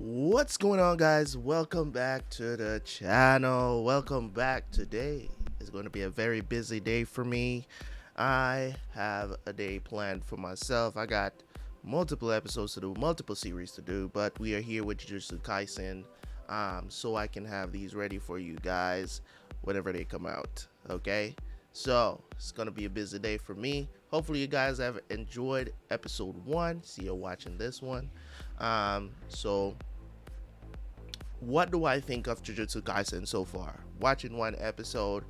What's going on, guys? Welcome back to the channel. Welcome back. Today is going to be a very busy day for me. I have a day planned for myself. I got multiple episodes to do, multiple series to do, but we are here with Jujutsu Kaisen, so I can have these ready for you guys whenever they come out. Okay, so it's gonna be a busy day for me. Hopefully, you guys have enjoyed episode one. See you watching this one. So what do I think of Jujutsu Kaisen so far? Watching one episode,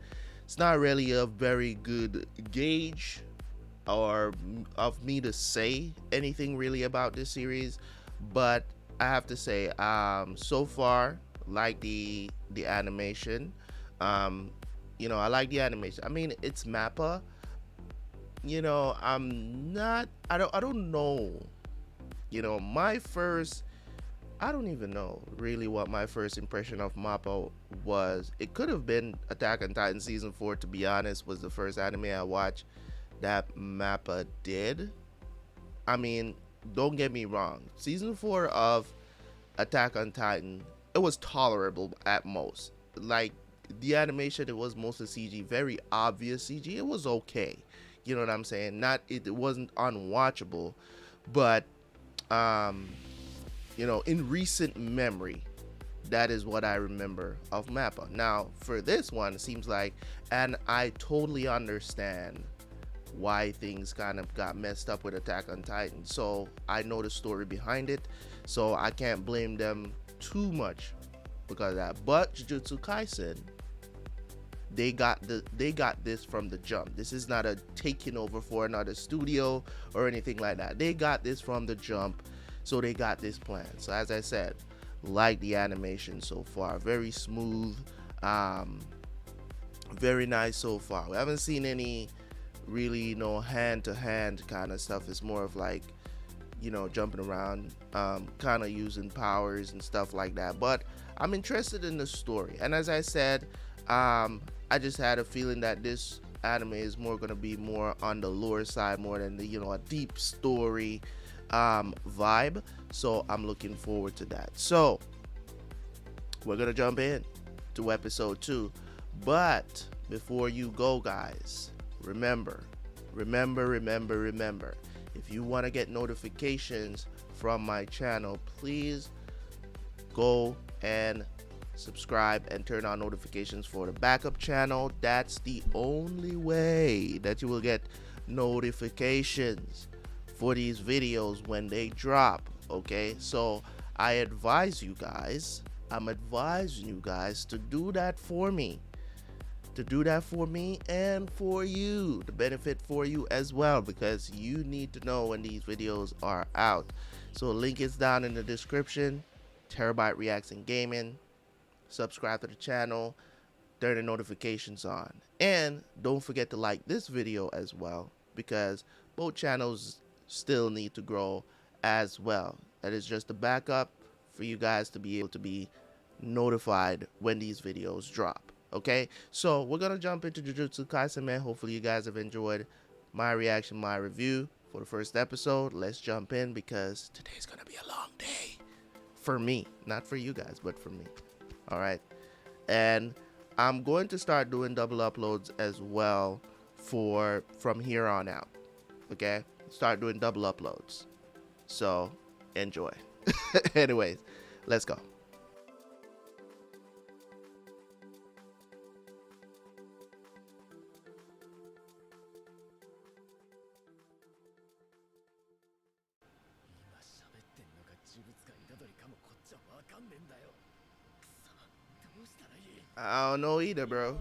it's not really a very good gauge or of me to say anything really about this series, but I have to say, so far, like the animation, um, I like the animation. I mean, it's Mappa. I'm not. I don't know. My first I don't even know really what my first impression of Mappa was. It could have been Attack on Titan season 4, to be honest, was the first anime I watched that Mappa did. I mean, don't get me wrong. Season 4 of Attack on Titan, it was tolerable at most. Like the animation, it was mostly CG, very obvious CG. It was okay. You know what I'm saying? Not it wasn't unwatchable, but um in recent memory, that is what I remember of Mappa. Now, for this one, it seems like, and I totally understand why things kind of got messed up with Attack on Titan. So I know the story behind it, so I can't blame them too much because of that. But Jujutsu Kaisen, they got this from the jump. This is not a taking over for another studio or anything like that. They got this from the jump, so they got this plan. So as I said, like the animation so far, very smooth, um, very nice so far. We haven't seen any really hand to hand kind of stuff. It's more of like jumping around, kind of using powers and stuff like that. But I'm interested in the story, and as I said, I just had a feeling that this anime is more going to be more on the lore side more than the a deep story vibe. So I'm looking forward to that. So we're gonna jump in to episode 2, but before you go, guys, remember, if you want to get notifications from my channel, please go and subscribe and turn on notifications for the backup channel. That's the only way that you will get notifications for these videos when they drop. Okay, so I'm advising you guys to do that for me, and for you, the benefit for you as well, because you need to know when these videos are out. So link is down in the description. Terabyte Reacts and Gaming. Subscribe to the channel, turn the notifications on, and don't forget to like this video as well, because both channels still need to grow as well. That is just a backup for you guys to be able to be notified when these videos drop. Okay, so we're gonna jump into Jujutsu Kaisen, man. Hopefully you guys have enjoyed my reaction, my review for the first episode. Let's jump in, because today's gonna be a long day for me, not for you guys, but for me. All right, and I'm going to start doing double uploads as well from here on out. Okay, start doing double uploads, so enjoy. Anyways, let's go. 'I don't know either, bro.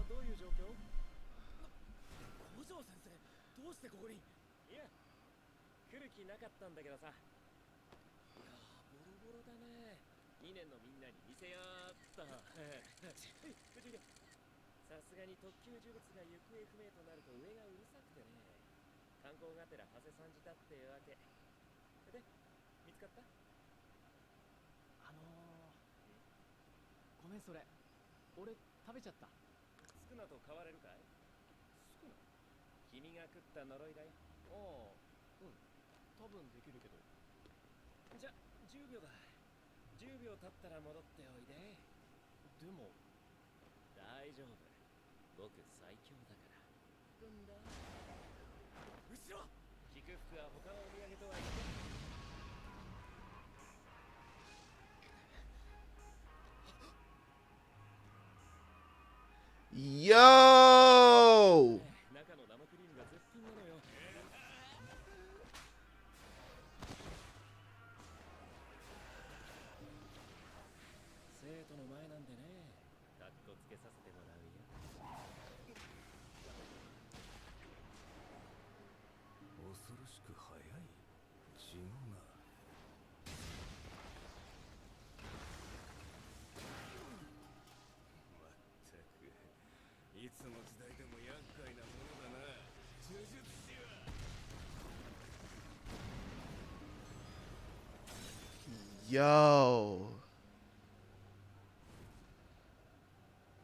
うん、多分できるけど。じゃ、10秒だ。10秒経ったら戻っておいで。でも大丈夫、僕最強だから。なんだ、後ろ。着く服は他のお土産とは言って。Yo! 中の生クリームが絶品なのよ。生徒の前なんでね、かっこつけさせてもらうよ。恐ろしく速い。違うな。まったく、いつの時代でも厄介なものだな、呪術師は。Yo!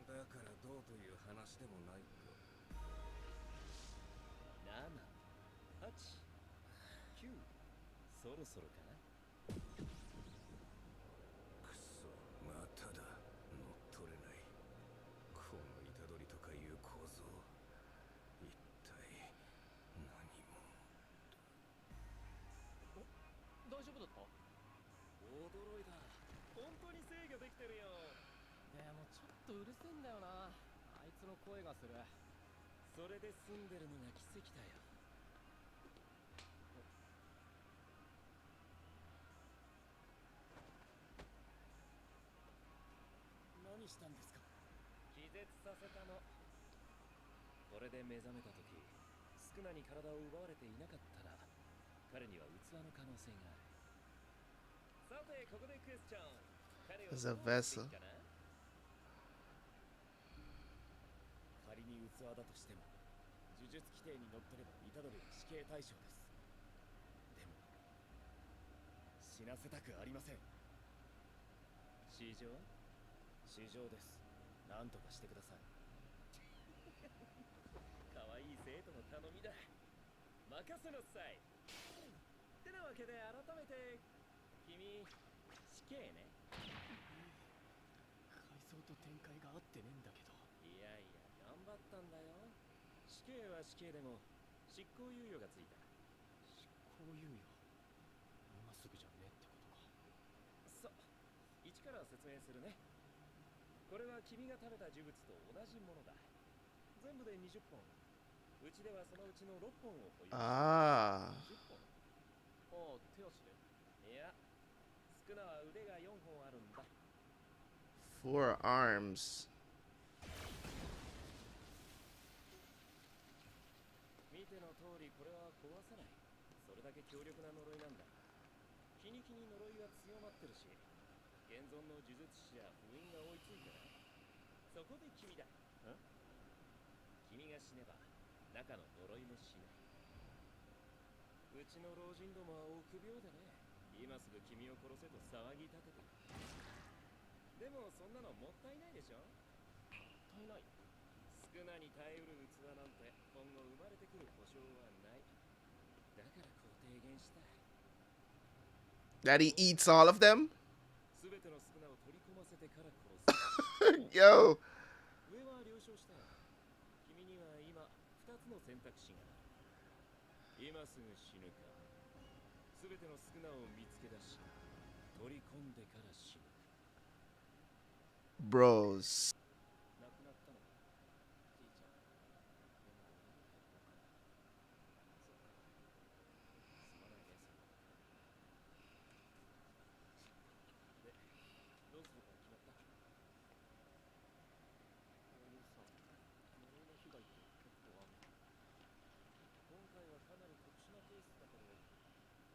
だからどうという話でもないか。7、8、9、そろそろかな。くそ、まただ。乗っ取れない。この虎杖とかいう構造、一体何も。大丈夫だった？驚いた。本当に制御できてるよ。でもちょっとうるせえんだよな、あいつの声がする。それで済んでるのが奇跡だよ。何したんですか？気絶させたの。これで目覚めた時、スクナに体を奪われていなかったら、彼には器の可能性がある。さて、ここでクエスチョン。彼をどう As a すべ vessel. きかな？仮に器だとしても、呪術規定にのっとれば虎杖は死刑対象です。でも死なせたくありません。市場？市場です。なんとかしてください。可愛い生徒の頼みだ。任せなさい。ってなわけで改めて、君、死刑ね。回想と展開が合ってねえんだけど。いやいや、頑張ったんだよ。死刑は死刑でも執行猶予がついた。執行猶予？今すぐじゃねえってことか。一から説明するね。これは君が食べた呪物と同じものだ。全部で20本。うちではそのうちの6本を保有している。Ah. 10本。ああ、手足で？いや、少なは腕が4本あるんだ。 4 arms. 見ての通り、これは壊さない。それだけ強力な呪いなんだ。日に日に呪いは強まってるし、現存の呪術師や封印が追いついてな。そこで君だ。君が死ねば中の呪いも死ぬ。うちの老人どもは臆病でね、今すぐ君を殺せと騒ぎ立ててる。でもそんなのもったいないでしょ。もったいない？少なに耐えうる器なんて今後生まれてくる保証はない。だからこう提言した。 That he eats all of them? 全ての少なを取り込ませてから殺す。Yo! 上は了承したよ。君には今2つの選択肢がある。今すぐ死ぬか、全ての少なを見つけ出し取り込んでから死ぬ。 Bros. 亡くなったのか、じいちゃん。でも俺の結婚か。そっか、すまないね、それは。で、どうするか決まった？さ、呪いの被害って結構あるの？今回はかなり特殊なケースだけど、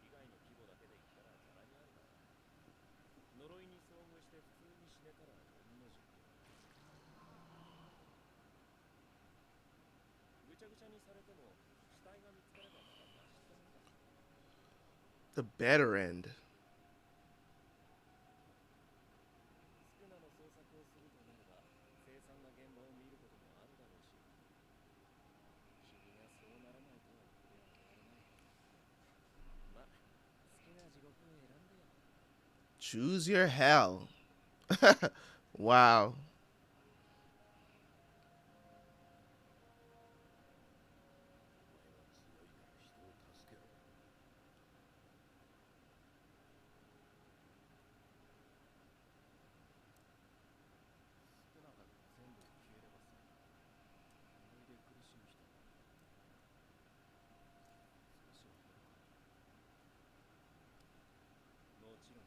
被害の規模だけで言ったらざらにあるかな。呪いに遭遇して普通に死ねたら御の字。ぐちゃぐちゃにされても死体が見つかればまだマシってもんだし。 The better end. 少なの捜索をするとなれば凄惨な現場を見ることもあるだろうし、君がそうならないとは言ってあげられない。まあ、好きな地獄を選んでよ。Choose your hell. Wow. 少なかった全部消えればさ、呪いで苦しむ人も少しは減るかもちろん。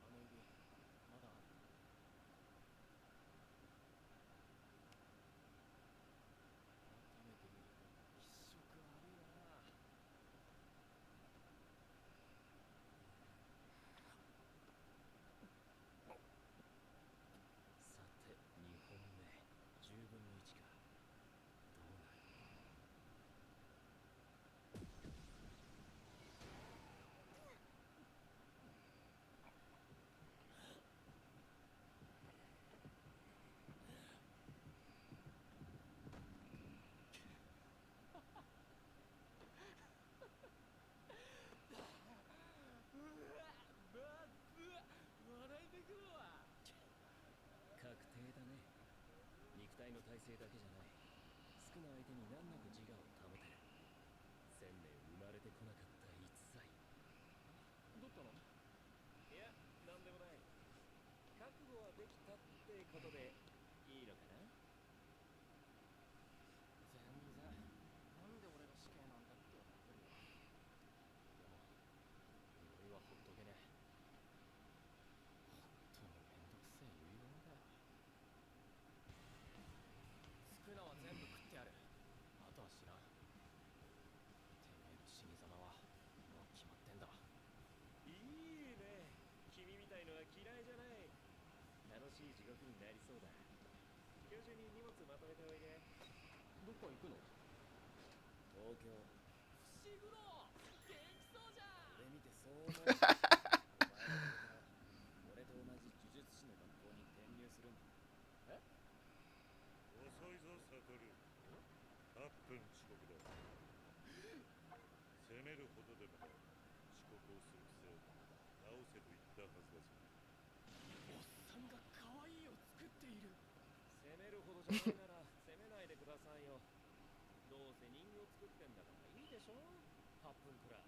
あの指まだある。改めて見ると気色悪いな。さて2本目10分の1か。どうなる。笑いてくるわ。確定だね。肉体の体勢だけじゃない。好きな相手に難なく自我を保てる。1000年生まれてこなかった逸材。どったの。いや、なんでもない。覚悟はできたってことでいいのかな。全然。なんで俺が死刑なんだって思ってるよ。でも呪いはほっとけね。本当にめんどくせえ遺言だよ。スクナは全部食ってやる。あとは知らん。てめえの死に様はもう決まってんだ。いいね。君みたいのは嫌いじゃない。楽しい地獄になりそうだ。今日中に荷物まとめておいで。どっか行くの。東京。伏黒元気そうじゃん。俺見てそう思う。お前はこれから俺と同じ呪術師の学校に転入するんだ。え。遅いぞ、サトル。8分遅刻だ。責めるほどでもない。遅刻をする癖を直せと言ったはずだぞ。おっさんが可愛いを作っている。責めるほどじゃないなら責めないでくださいよ。どうせ人形作ってんだからいいでしょ。8分くらい。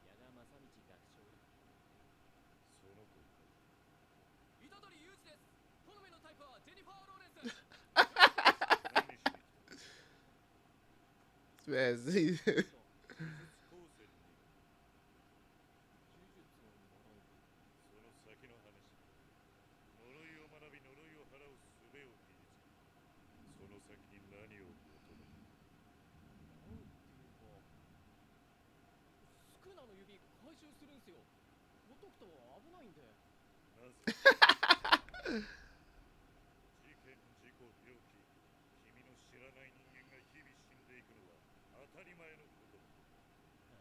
矢賀正道学長。その子か。虎杖裕二です。好みのタイプはジェニファー・ローレンス。何しに来た。 Man, see, 呪術高専に呪術を習う。その先の話だ。呪いを学び呪いを払う術を身につけ、その先に何を求める。なんていうか、スクナの指回収するんすよ。ほっとくと危ないんで。なぜ。事件事故病気、君の知らない人間が日々死んでいくのは当たり前のことだ。そ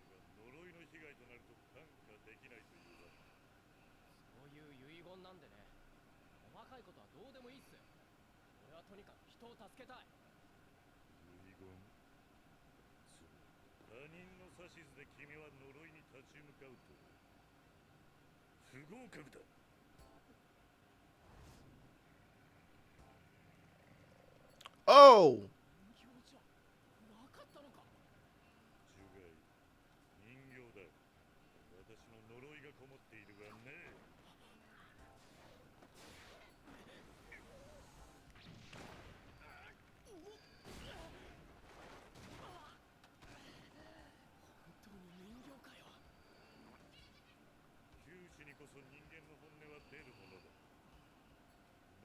れが呪いの被害となると看過できないというわけ。そういう遺言なんでね。細かいことはどうでもいいっす。俺はとにかく人を助けたい。遺言。そう。他人の指図で君は呪いに立ち向かうと不合格だ。 oh, 人形じゃなかったのか。除外。人形だ。私の呪いがこもっているがね。本当に人形かよ。窮地にこそ人間の本音は出るものだ。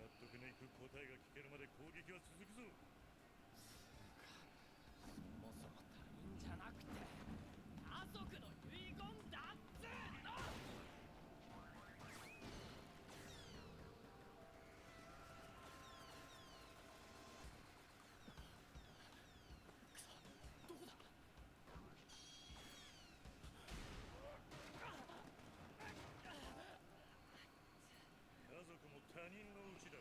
納得のいく答えが聞けるまで攻撃は続くぞ。そもそも他人じゃなくて家族の遺言だっつーの。くそ、どこだ。家族も他人のうちだ。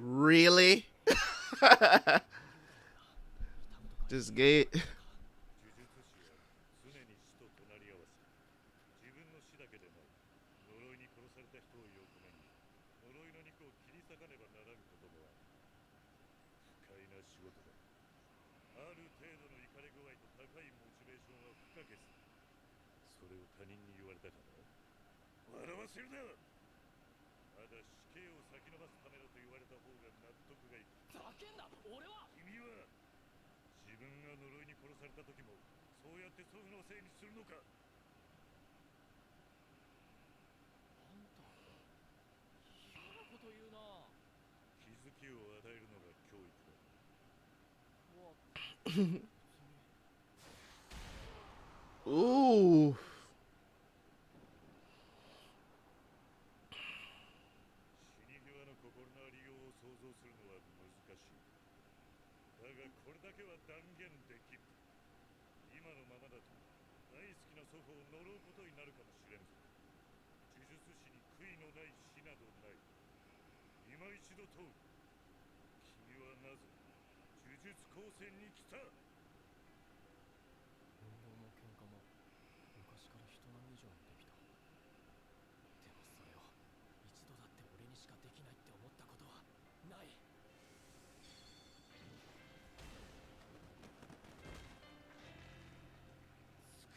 Really? Just gate. 呪術師は常に死と隣り合わせ。自分の死だけでない呪いに殺された人を横目に呪いの肉を切り裂かねばならんこともある。不快な仕事だ。ある程度の怒り具合と高いモチベーションは不可欠だ。それを他人に言われたかな。笑わせるな。まだ死刑を先延ばすためだと言われた方が納得がいく。ざけんな。俺は君は自分が呪いに殺された時もそうやって祖父のせいにするのか。あんた嫌なこと言うな。気づきを与えるのが教育だ。Ooh. 死に際の心のありようを想像するのは難しい。だがこれだけは断言できる。今のままだと大好きな祖父を呪うことになるかもしれんぞ。呪術師に悔いのない死などない。今一度問う。君はなぜ呪術高専に来た。運動も喧嘩も昔から人並み以上にできた。でもそれを一度だって俺にしかできないって思ったことはない。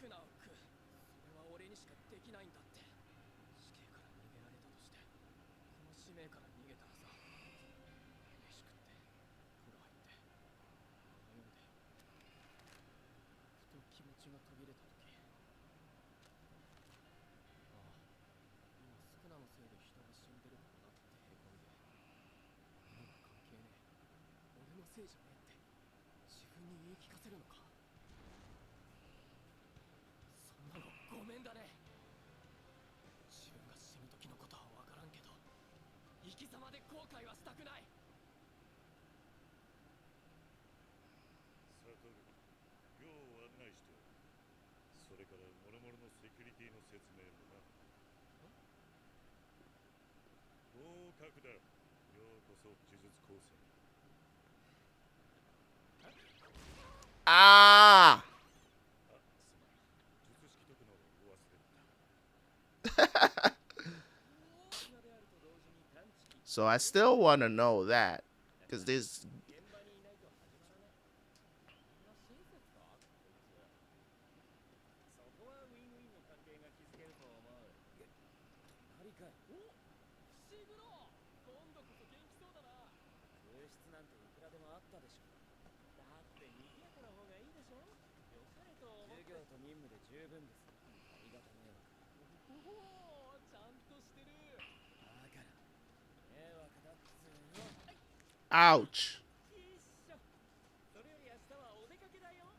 少なくそれは俺にしかできないんだって。死刑から逃げられたとしてこの使命から逃げたらさ、飯食って風呂入って読んでふと気持ちが途切れた時、ああ今スクナのせいで人が死んでるからなってへこんで、みんな関係ねえ、俺のせいじゃねえって自分に言い聞かせるのか。そんなのごめんだね。自分が死ぬ時のことは分からんけど生き様で後悔はしたくない。サトル、寮を案内しておる。それから諸々のセキュリティの説明もな。合格だ。ようこそ呪術高専。Ah. あ、すまん。術式解くのをお忘れだった。 So I still want to know that. Because this. 現場にいないと始まらない。そんな親切かこいつ。そこはウィンウィンの関係が築けると思う。隣かい。お、伏黒、今度こそ元気そうだな。空室なんていくらでもあったでしょ。だって賑やかな方がいいでしょ。良かれと思って。授業と任務で十分です。ありがた迷惑。おお、ちゃんとしてる。だから迷惑だっつうの。 Ouch. 一緒。それより明日はお出かけだよ。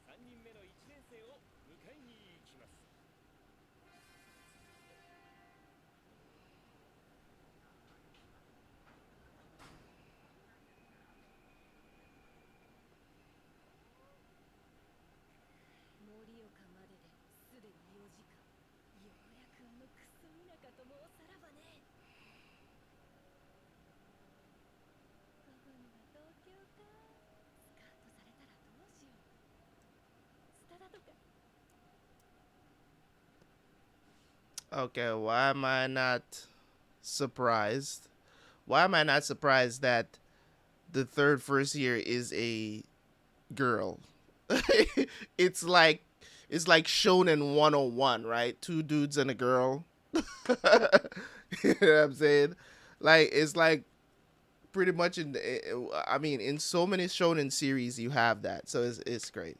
3人目の1年生を迎えに行きます。盛岡までですでに4時間。ようやくあのクソ田舎ともおさらばね。午後には東京か。スカウトされたらどうしよう。スタダとか。 Okay, why am I not surprised? Why am I not surprised that the third first year is a girl? It's like shonen 101, right? Two dudes and a girl. You know what I'm saying? Like it's like pretty much I mean in so many shonen series you have that. So it's crazy.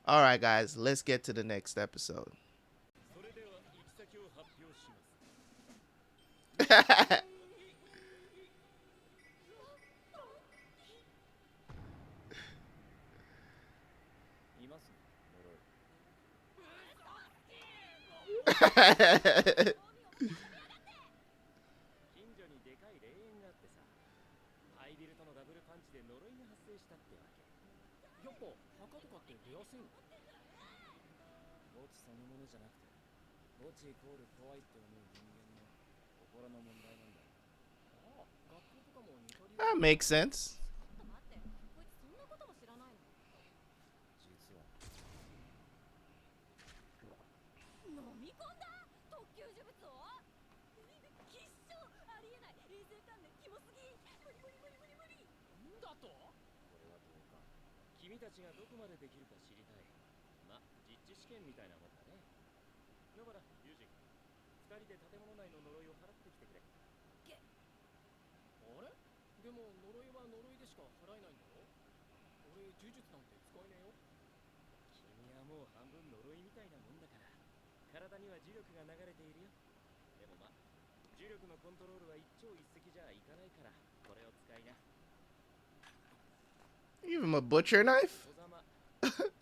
All right guys, let's get to the next episode. それでは行き先を発表します。いますね、呪い。近所にでかい霊園があってさ、ハイビルとのダブルパンチで呪いが発生したってわけ。やっぱ墓とかって出やすいの？墓地そのものじゃなくて、墓地イコール怖いって思う人間の心の問題なんだよ。ああ、学校とかも That makes sense. ちょっと待って、こいつそんなことも知らないの？実は飲み込んだ特級呪物を？きっしょありえない。衛生観念キモすぎ。無理無理無理無理無理。んだと？これはどうか。君たちがどこまでできるか知りたい。ま、実地試験みたいなもんだね。野原、ユージ、二人で建物内の呪いを払ってきてくれ。あれ？でも呪いは呪いでしか払えないんだろ？俺呪術なんて使えねえよ。君はもう半分呪いみたいなもんだから、体には呪力が流れているよ。でもま、呪力のコントロールは一朝一夕じゃいかないから、これを使いな。 Give him a butcher knife? 小様、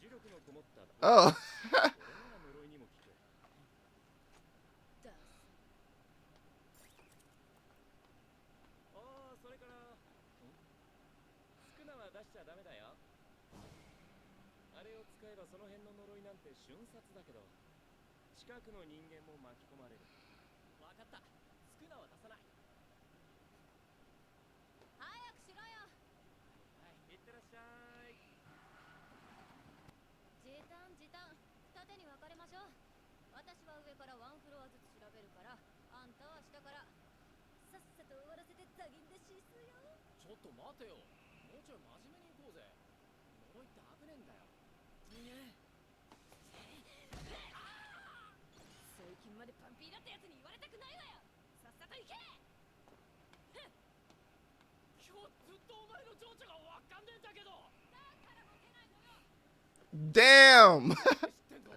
呪力のこもっただ。Oh. これなら呪いにも効く。だああ、それから、少なは出しちゃダメだよ。あれを使えばその辺の呪いなんて瞬殺だけど、近くの人間も巻き込まれる。わかった。少なは出さない。早くしろよ。はい、いってらっしゃい。時短時短。二手に分かれましょう。私は上からワンフロアずつ調べるから、あんたは下から。さっさと終わらせてザギンでシスよ。ちょっと待てよ。もうちょい真面目に行こうぜ。呪いって危ねえんだよ。最近までパンピーだってやつに言われたくないわよ。さっさと行け。今日ずっとお前の情緒がわかんねえんだけど。だからモテないのよ。Damn. 知ってんの？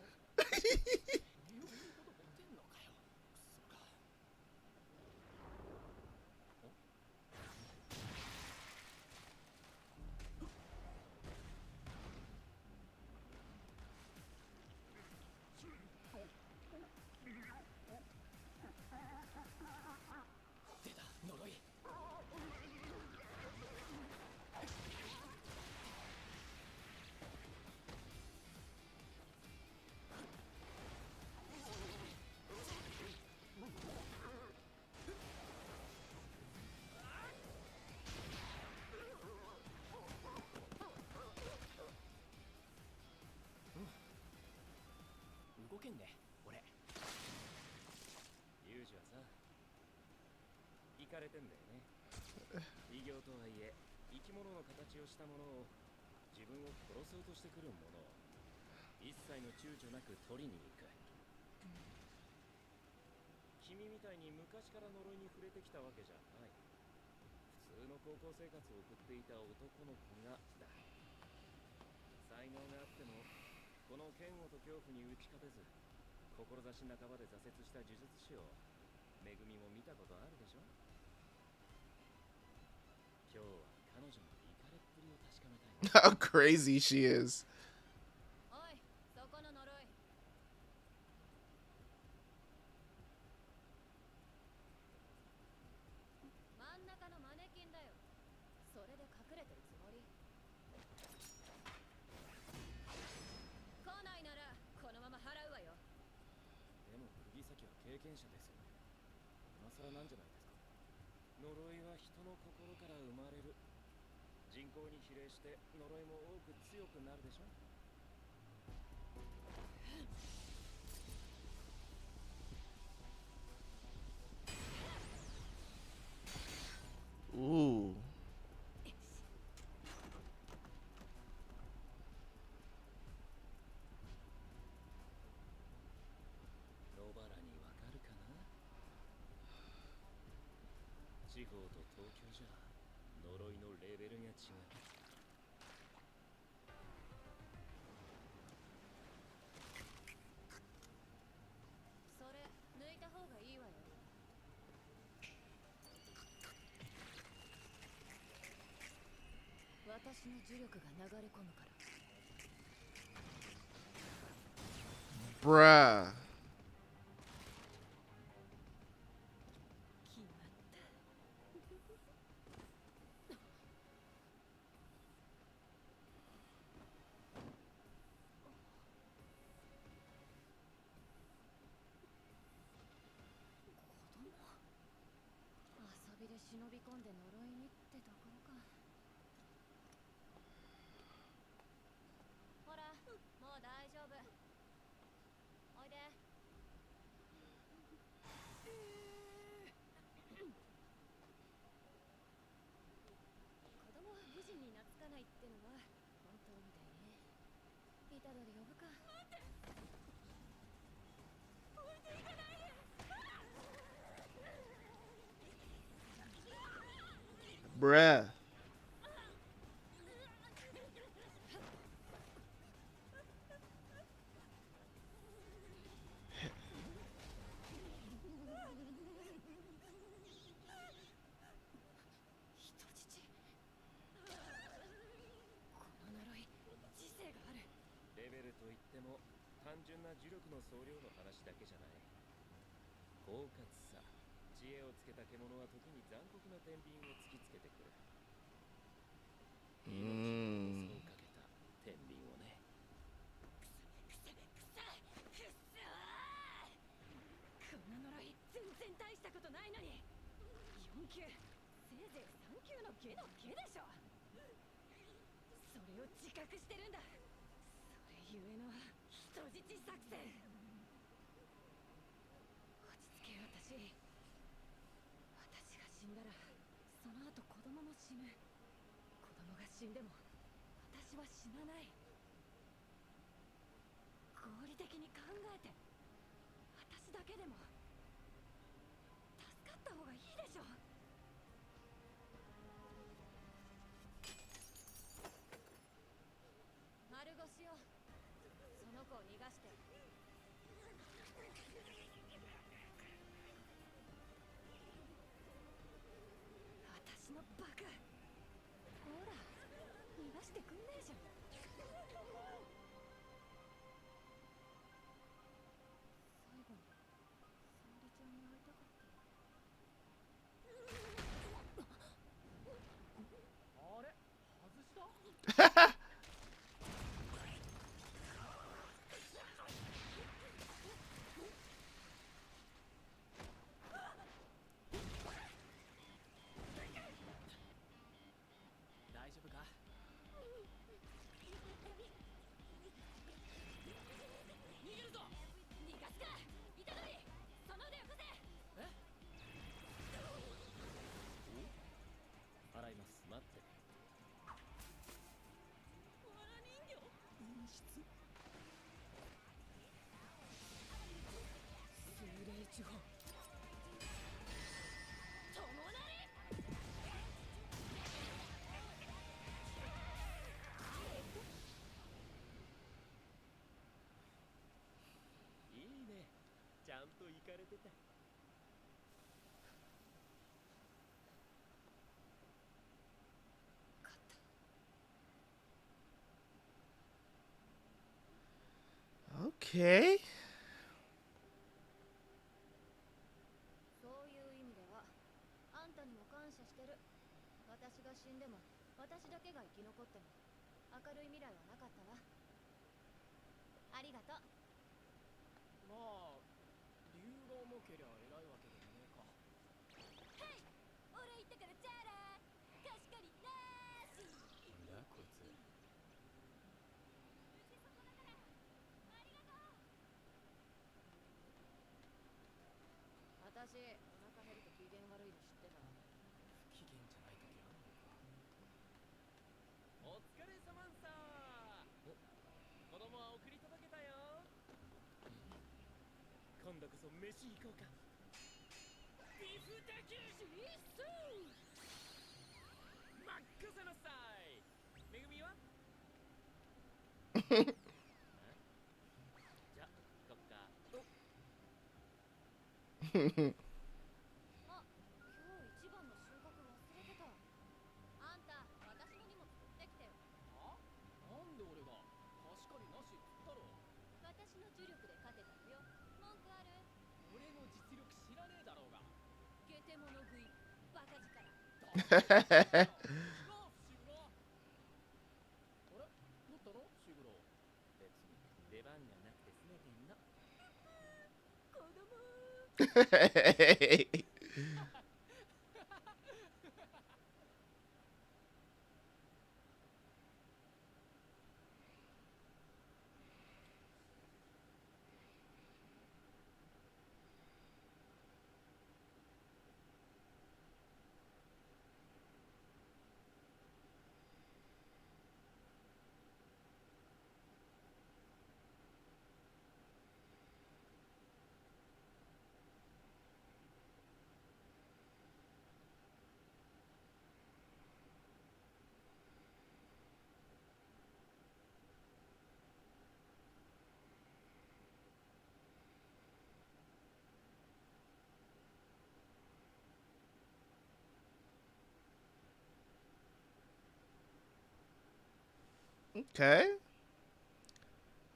言うこと持ってんのかよ。クソか。出た、呪い。動けんね、俺。ユージはさ、イカれてんだよね。異形とはいえ、生き物の形をしたものを、自分を殺そうとしてくるものを、一切の躊躇なく取りに行く。君みたいに昔から呪いに触れてきたわけじゃない。普通の高校生活を送っていた男の子がだ。才能があっても、この嫌悪と恐怖に打ち勝てず、志半ばで挫折した呪術師をめぐみも見たことあるでしょ。今日は彼女のイカれっぷりを確かめたい。 How crazy she is. おい、そこの呪い。真ん中のマネキンだよ。それで隠れてるつもり？来ないならこのまま払うわよ。でも釘崎は経験者ですよね。今更なんじゃないですか。呪いは人の心から生まれる。人口に比例して呪いも多く強くなるでしょ。Ooh. 野原にわかるかな。地方と東京じゃ呪いのレベルが違う。それ抜いた方がいいわよ。私の呪力が流れ込むから。Bruh. 決まった。遊びで忍び込んで呪いにって。ってのは本当みたいね。イタドリ呼ぶか。待って、置いていかないで。Bruh. レベルといっても単純な呪力の総量の話だけじゃない。狡猾さ、知恵をつけた獣は時に残酷な天秤を突きつけてくる。命にをかけた天秤をね。こんな呪い全然大したことないのに。4級、せいぜい3級の下の下でしょ。それを自覚してるんだ。それゆえの人質作戦。落ち着けよ、私が死んだらその後子供も死ぬ。子供が死んでも私は死なない。合理的に考えて、私だけでも助かった方がいいでしょ。丸腰よ、その子を逃がして。私のバカ、ほら逃がしてくんねえじゃん。最後に沙織ちゃんに会いたかった。あれ、外した？大丈夫か？逃げるぞ！逃がすか、イタドリ、その腕よこせ。え？洗います。待って。わら人形。演出。精霊呪法。友なり。いいね。ちゃんと行かれてた。勝った。Okay. そういう意味ではあんたにも感謝してる。私が死んでも私だけが生き残っても明るい未来はなかったわ。ありがとう。まあ、理由が重けりゃ偉いわけでもねえか。はい、俺言ったからチャラー、貸し借りなーし。なんだこいつ。無事そこだから、ありがとう。私、お腹減ると機嫌悪いの知ってた？不機嫌じゃない時あんのか。お疲れさまんさー。子供は送り届けたよ。今度こそ飯行こうか。ビフだけしっすー。マックスのさい。めぐみは？じゃ、行こっか。あ、今日一番の収穫忘れてた。あんた、私の荷物取ってきてよ。は？なんで俺が？貸し借りなしっつったろ。私の呪力で勝てたのよ。文句ある？俺の実力知らねえだろうが。ゲテモノ食い、バカ力。あれ？どったのシグロ？別に出番がなくて拗ねてんの。子供。Okay.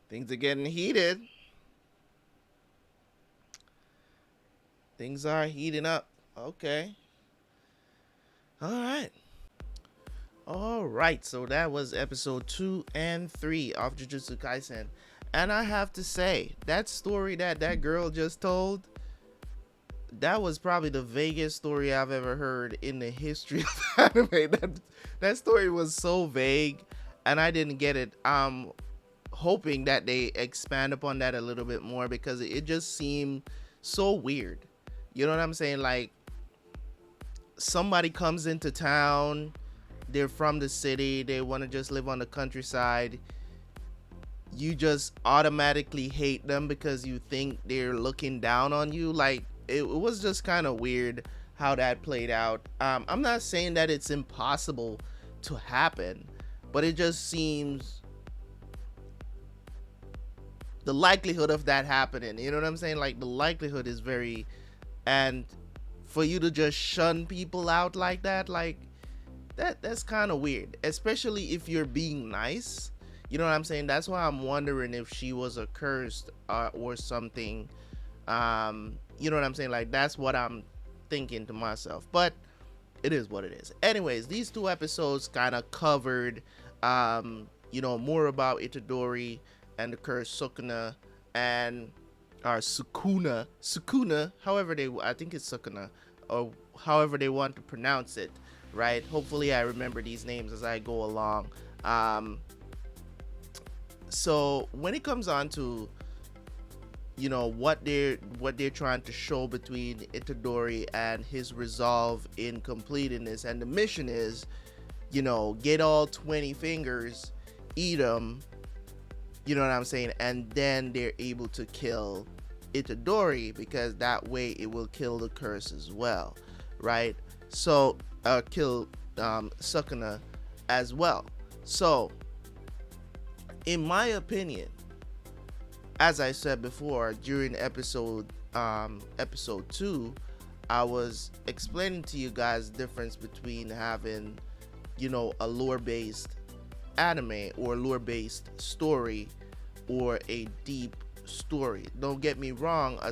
Things are getting heated. Things are heating up. Okay. All right. All right. So that was episode 2 and 3 of Jujutsu Kaisen. And I have to say, that story that girl just told, that was probably the vaguest story I've ever heard in the history of anime. That story was so vague, and I didn't get it. Hoping that they expand upon that a little bit more, because it just seemed so weird. You know what I'm saying? Like, somebody comes into town, they're from the city, they want to just live on the countryside. You just automatically hate them because you think they're looking down on you. Like, it was just kind of weird how that played out. I'm not saying that it's impossible to happen, but it just seems the likelihood of that happening, you know what I'm saying? Like, the likelihood is very, and for you to just shun people out like that, like, that's kind of weird, especially if you're being nice. You know what I'm saying? That's why I'm wondering if she was accursed or something. You know what I'm saying? Like, that's what I'm thinking to myself. But it is what it is. Anyways, these 2 episodes kind of covered, more about Itadori and the cursed Sukuna, and Sukuna, however I think it's Sukuna, or however they want to pronounce it, right? Hopefully I remember these names as I go along. So when it comes on to, what they're trying to show between Itadori and his resolve in completing this, and the mission is, get all 20 fingers, eat them, you know what I'm saying, and then they're able to kill Itadori, because that way it will kill the curse as well, right? So kill Sukuna as well. So in my opinion, as I said before, during episode 2, I was explaining to you guys the difference between having, a lore-based anime or lore-based story or a deep story. Don't get me wrong, a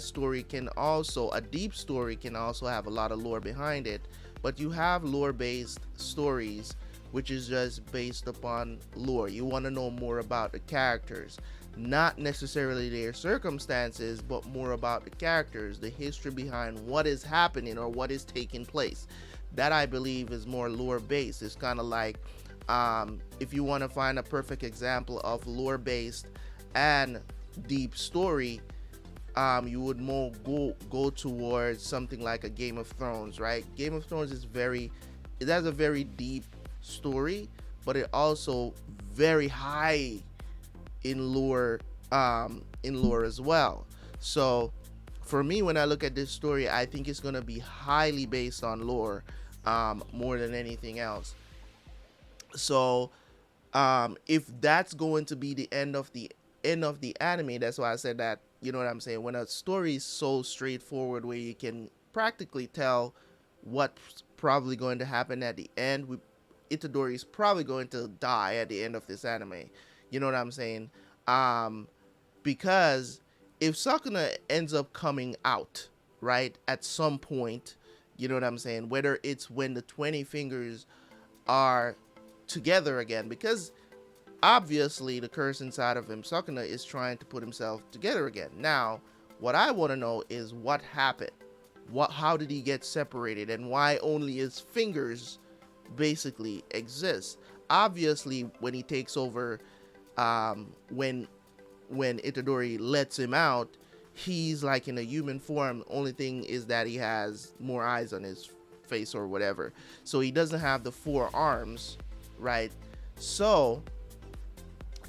deep story can also have a lot of lore behind it, but you have lore-based stories which is just based upon lore. You want to know more about the characters, not necessarily their circumstances, but more about the characters, the history behind what is happening or what is taking place. That, I believe, is more lore based. It's kind of like, if you want to find a perfect example of lore based and deep story, you would more go towards something like a Game of Thrones, right? Game of Thrones it has a very deep story, but it also very high in lore as well. So for me, when I look at this story, I think it's going to be highly based on lore, more than anything else. So if that's going to be the end of the anime, that's why I said that, you know what I'm saying, when a story is so straightforward where you can practically tell what's probably going to happen at the end, Itadori is probably going to die at the end of this anime. You know what I'm saying? Because if Sakuna ends up coming out, right, at some point, you know what I'm saying, whether it's when the 20 fingers are together again, because obviously the curse inside of him, Sakuna, is trying to put himself together again. Now, what I want to know is what happened. How did he get separated, and why only his fingers basically exist? Obviously, when he takes over, when Itadori lets him out, he's like in a human form. Only thing is that he has more eyes on his face or whatever, so he doesn't have the 4 arms, right? So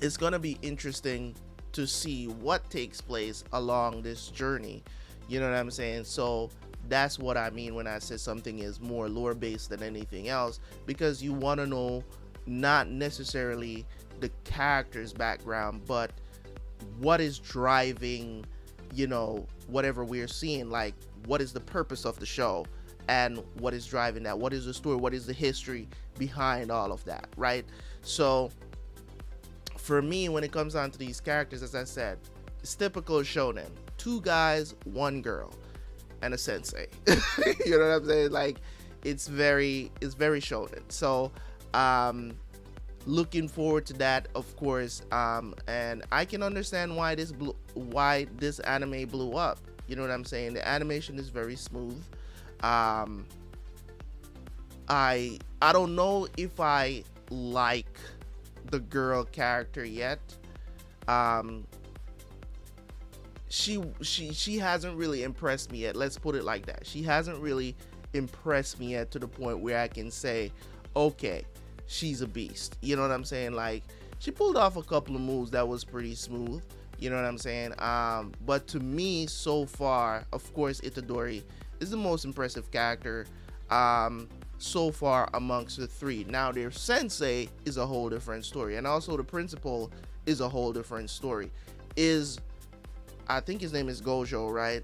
it's gonna be interesting to see what takes place along this journey. You know what I'm saying? So that's what I mean when I say something is more lore based than anything else, because you want to know not necessarily the character's background, but what is driving, whatever we're seeing. Like, what is the purpose of the show, and what is driving that? What is the story? What is the history behind all of that, right? So for me, when it comes down to these characters, as I said, it's typical shonen: 2 guys, 1 girl, and a sensei. You know what I'm saying? Like, it's very shonen. So looking forward to that, of course. And I can understand why this anime blew up. You know what I'm saying? The animation is very smooth. I don't know if I like the girl character yet. She hasn't really impressed me yet. Let's put it like that. She hasn't really impressed me yet to the point where I can say, okay, she's a beast. You know what I'm saying? Like, she pulled off a couple of moves that was pretty smooth. You know what I'm saying? But to me, so far, of course, Itadori is the most impressive character so far amongst the 3. Now, their sensei is a whole different story, and also the principal is a whole different story. I think his name is Gojo, right?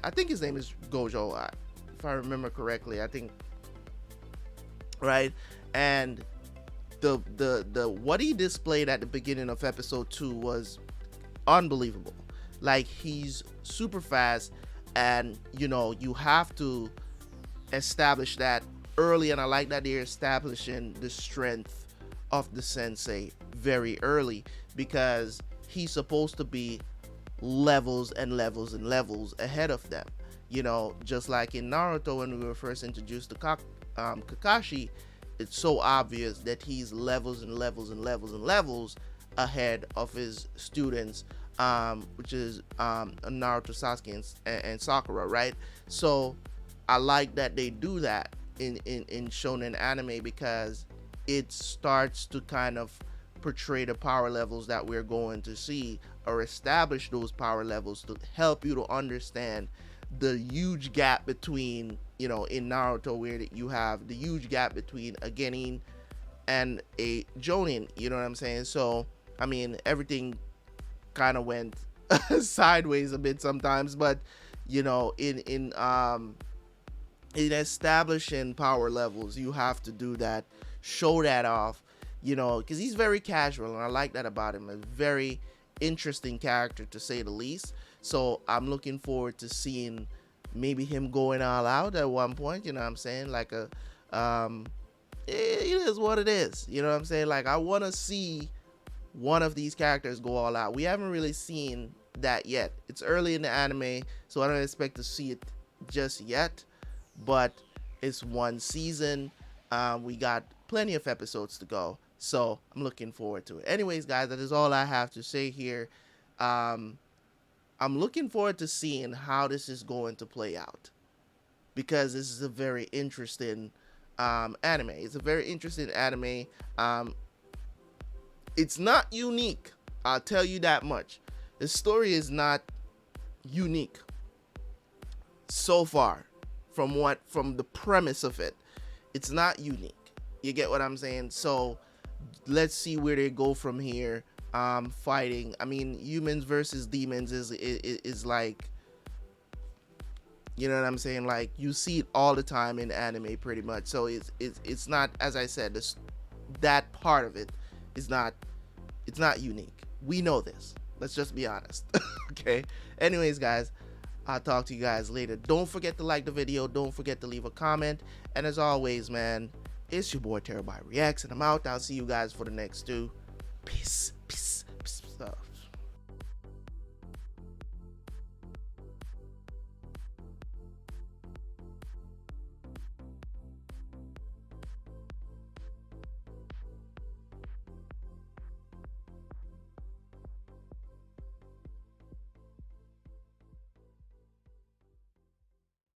I think his name is Gojo, if I remember correctly. I think, right? And the what he displayed at the beginning of episode 2 was unbelievable. Like, he's super fast, and you know, you have to establish that early, and I like that they're establishing the strength of the sensei very early, because he's supposed to be levels and levels and levels ahead of them. You know, just like in Naruto, when we were first introduced to Kakashi, it's so obvious that he's levels and levels and levels and levels ahead of his students, which is Naruto, Sasuke, and Sakura, right? So I like that they do that in shonen anime, because it starts to kind of portray the power levels that we're going to see, or establish those power levels to help you to understand the huge gap between, you know, in Naruto, where you have the huge gap between a Genin and a Jonin. You know what I'm saying? So I mean, everything kind of went sideways a bit sometimes, but you know, in establishing power levels, you have to do that, show that off, you know, because he's very casual, and I like that about him. A very interesting character, to say the least. So I'm looking forward to seeing maybe him going all out at one point. You know what I'm saying? Like it is what it is. You know what I'm saying? Like, I want to see one of these characters go all out. We haven't really seen that yet. It's early in the anime, so I don't expect to see it just yet. But it's 1 season. We got plenty of episodes to go, so I'm looking forward to it. Anyways, guys, that is all I have to say here. I'm looking forward to seeing how this is going to play out, because this is a very interesting anime. It's a very interesting anime. It's not unique, I'll tell you that much. The story is not unique so far. From the premise of it, it's not unique. You get what I'm saying? So let's see where they go from here. Fighting, I mean, humans versus demons is like, you know what I'm saying? Like, you see it all the time in anime, pretty much. So it's not, as I said, that part of it is not, it's not unique. We know this. Let's just be honest. Okay. Anyways, guys, I'll talk to you guys later. Don't forget to like the video. Don't forget to leave a comment. And as always, man, it's your boy Terabyte Reacts, and I'm out. I'll see you guys for the next 2. Peace.